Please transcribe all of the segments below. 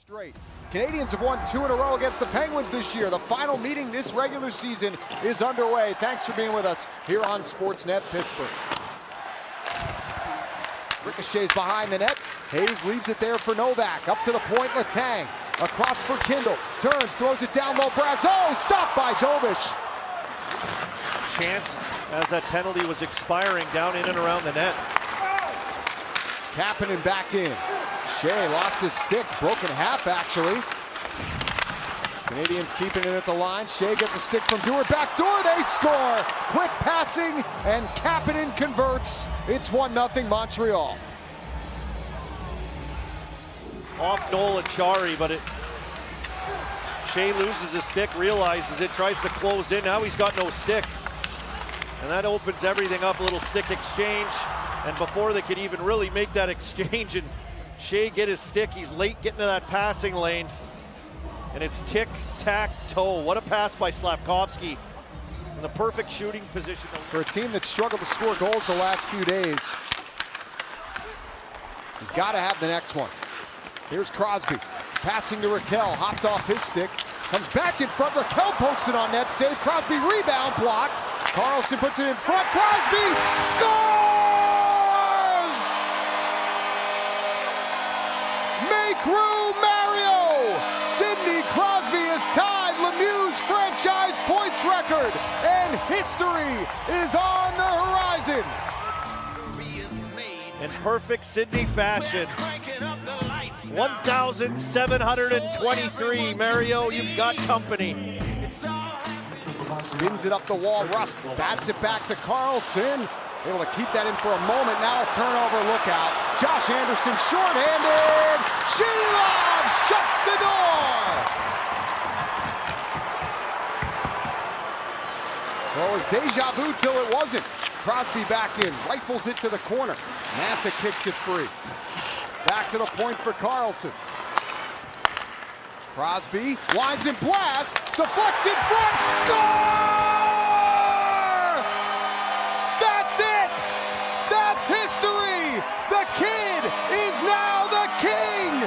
straight. Canadiens have won 2 in a row against the Penguins this year. The final meeting this regular season is underway. Thanks for being with us here on SPORTSNET Pittsburgh. Ricochets behind the net. Hayes leaves it there for Novak. Up to the point, Letang. Across for Kindle. Turns, throws it down low. Brazeau, stopped by Jovic. Chance as that penalty was expiring down in and around the net. Kapanen back in. Shea lost his stick, broken half actually. Canadiens keeping it at the line. Shea gets a stick from Dewar, back door, they score! Quick passing, and Kapanen converts. It's 1-0 Montreal. Off Noel Achari, but Shea loses his stick, realizes it, tries to close in. Now he's got no stick. And that opens everything up, a little stick exchange. And before they could even really make that exchange and Shea get his stick, he's late getting to that passing lane. And it's tic-tac-toe. What a pass by Slafkovsky. In the perfect shooting position. For a team that struggled to score goals the last few days, you gotta have the next one. Here's Crosby, passing to Rakell, hopped off his stick, comes back in front, Rakell pokes it on net, save, Crosby rebound, blocked. Carlson puts it in front, Crosby scores! Make room, Mario! Sidney Crosby has tied Lemieux's franchise points record, and history is on the horizon. In perfect Sidney fashion. 1,723, Mario, you've got company. Spins it up the wall, Rust bats it back to Carlson. Able to keep that in for a moment, now a turnover, look out. Josh Anderson shorthanded, Sheilov shuts the door! Well, it was deja vu till it wasn't. Crosby back in, rifles it to the corner. Mantha kicks it free. Back to the point for Carlson. Crosby winds and blasts, deflects in front, score! That's it! That's history! The kid is now the king!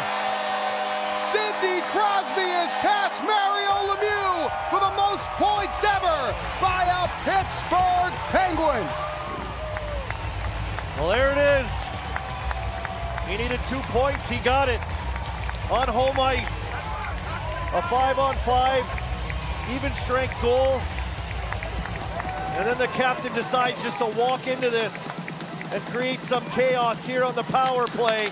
Sidney Crosby has passed Mario Lemieux for the most points ever by a Pittsburgh Penguin. Well, there it is. He needed 2 points, he got it on home ice. A 5-on-5, even strength goal. And then the captain decides just to walk into this and create some chaos here on the power play.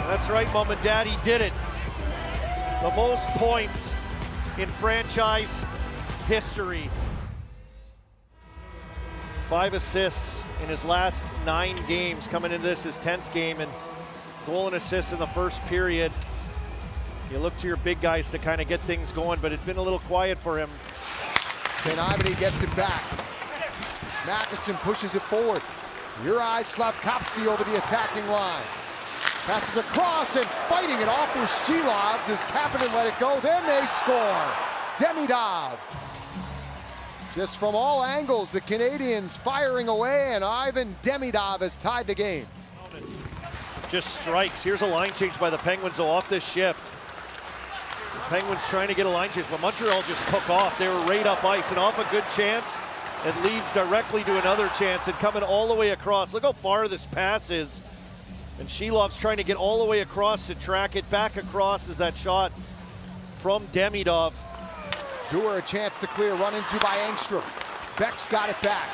That's right, Mom and Dad, he did it. The most points in franchise history. 5 assists in his last 9 games. Coming into this, his 10th game, and goal and assist in the first period. You look to your big guys to kind of get things going, but it's been a little quiet for him. St. Ivany gets it back. Matheson pushes it forward. Juraj Slafkovsky over the attacking line. Passes across and fighting it off with Sheilov as Kapanen let it go. Then they score. Demidov. Just from all angles, the Canadiens firing away, and Ivan Demidov has tied the game. Just strikes. Here's a line change by the Penguins, though, off this shift. The Penguins trying to get a line change, but Montreal just took off. They were right up ice, and off a good chance, it leads directly to another chance, and coming all the way across. Look how far this pass is. And Sheilov's trying to get all the way across to track it back across as that shot from Demidov. Dewar a chance to clear, run into by Engstrom. Beck's got it back.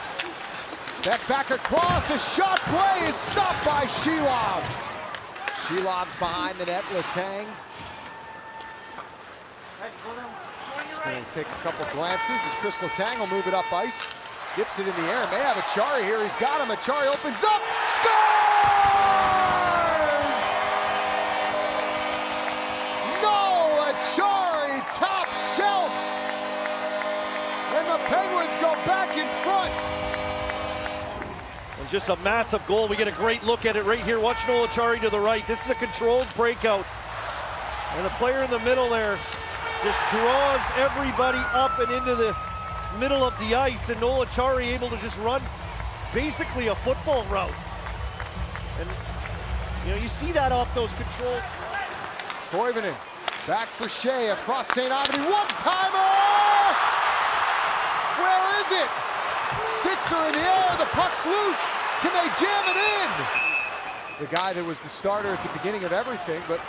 Beck back across, a shot play is stopped by Sheilov's. Sheilov's behind the net, Letang. Just gonna take a couple glances as Chris Letang will move it up ice. Skips it in the air, may have Achari here, he's got him. Achari opens up, scores! No, Achari, top shelf! And the Penguins go back in front. And just a massive goal. We get a great look at it right here. Watch Noel Achari to the right. This is a controlled breakout. And the player in the middle there just draws everybody up and into the middle of the ice. And Noel Achari able to just run basically a football route. And you know, you see that off those controls. Koivunen back for Shea across St. Albany. One-timer! Where is it? Sticks are in the air. The puck's loose. Can they jam it in? The guy that was the starter at the beginning of everything, but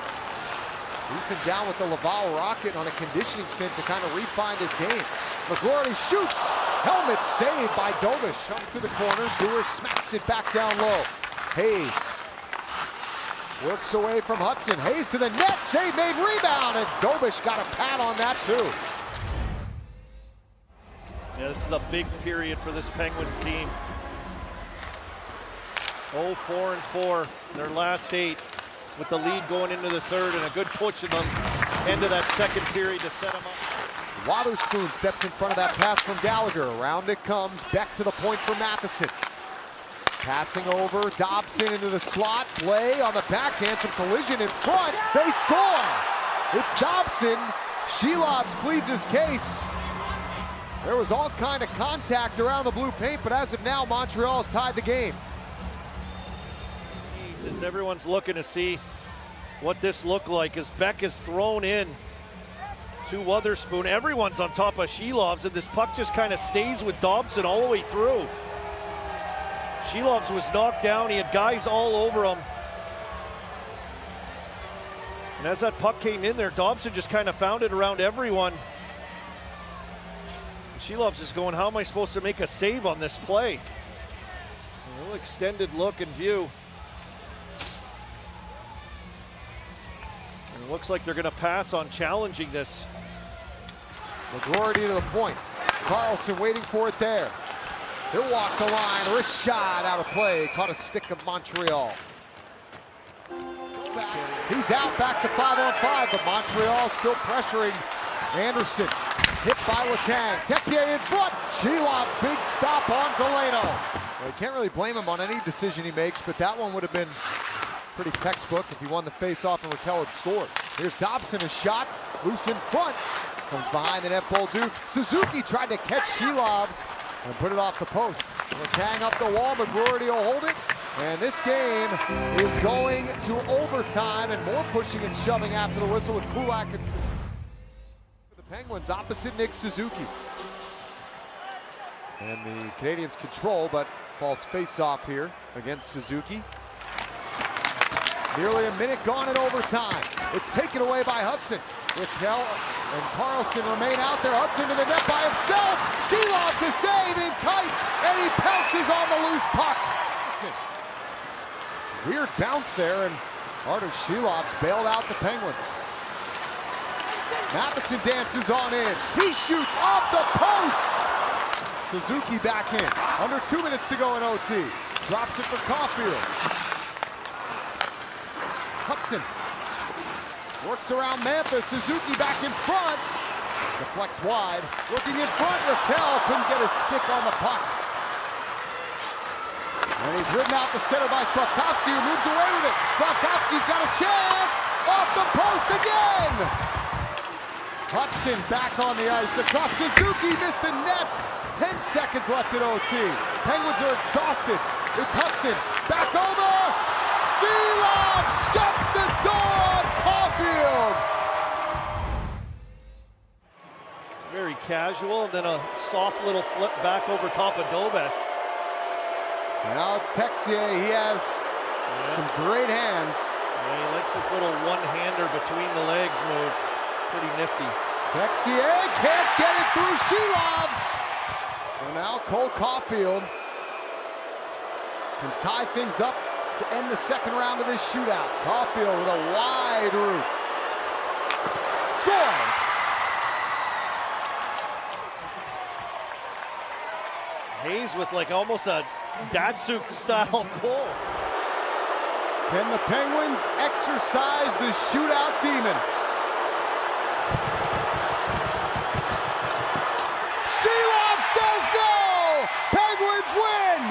he's been down with the Laval Rocket on a conditioning stint to kind of refine his game. McGroarty shoots. Helmet saved by Dobish. Comes to the corner. Dewar smacks it back down low. Hayes works away from Hudson. Hayes to the net. Save made, rebound, and Dobish got a pad on that too. Yeah, this is a big period for this Penguins team. 0-4-4 their last 8, with the lead going into the third, and a good push in the end of that second period to set them up. Waterspoon steps in front of that pass from Gallagher. Around it comes. Beck to the point for Matheson. Passing over, Dobson into the slot. Play on the backhand, some collision in front. They score! It's Dobson. Shelovs pleads his case. There was all kind of contact around the blue paint, but as of now, Montreal has tied the game. As everyone's looking to see what this looked like, as Beck is thrown in to Wotherspoon. Everyone's on top of Shelovs, and this puck just kind of stays with Dobson all the way through. Shelovs was knocked down. He had guys all over him. And as that puck came in there, Dobson just kind of found it around everyone. Shelovs is going, how am I supposed to make a save on this play? A little extended look and view. And it looks like they're going to pass on challenging this. McGroarty to the point. Carlson waiting for it there. He'll walk the line. Wrist shot out of play. Caught a stick of Montreal. He's out back to 5-on-5, but Montreal still pressuring Anderson. Hit by Letang. Texier in front. Shelov's big stop on Galeno. Well, you can't really blame him on any decision he makes, but that one would have been pretty textbook if he won the face-off and Rakell had scored. Here's Dobson, a shot. Loose in front. Comes behind the net, Bolduc. Suzuki tried to catch Shelovs and put it off the post. Letang up the wall. McGroarty will hold it. And this game is going to overtime, and more pushing and shoving after the whistle with Kulak and Suzuki. The Penguins opposite Nick Suzuki. And the Canadiens control, but falls face-off here against Suzuki. Nearly a minute gone in overtime. It's taken away by Hudson. Rakell and Carlson remain out there. Hudson to the net by himself. Shelovs to save in tight, and he pounces on the loose puck. Weird bounce there, and Artur Shelovs bailed out the Penguins. Matheson dances on in. He shoots off the post. Suzuki back in. Under 2 minutes to go in OT. Drops it for Caulfield. Hudson works around Mantha. Suzuki back in front. Deflects wide. Looking in front. Rakell couldn't get his stick on the puck. And he's ridden out the center by Slavkovsky, who moves away with it. Slavkovsky's got a chance. Off the post again. Hudson back on the ice. Across Suzuki, missed the net. 10 seconds left in OT. Penguins are exhausted. It's Hudson. Back over. Shelovs shuts the door on Caulfield. Very casual, and then a soft little flip back over top of Dobek. Now it's Texier. He has some great hands. Yeah, he likes this little one-hander between the legs move. Pretty nifty. Texier can't get it through Shelovs. And now Cole Caulfield can tie things up to end the second round of this shootout. Caulfield with a wide route. Scores! Hayes with like almost a Datsuk style goal. Can the Penguins exercise the shootout demons? Shelovs says no! Penguins win!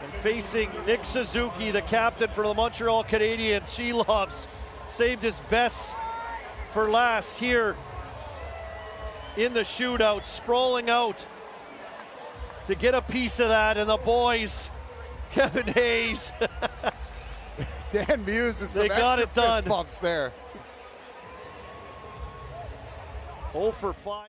And facing Nick Suzuki, the captain for the Montreal Canadiens, Shelovs saved his best for last here in the shootout, sprawling out to get a piece of that, and the boys Kevin Hayes. Dan Muse with some They got extra it done. fist bumps there. 0 for 5.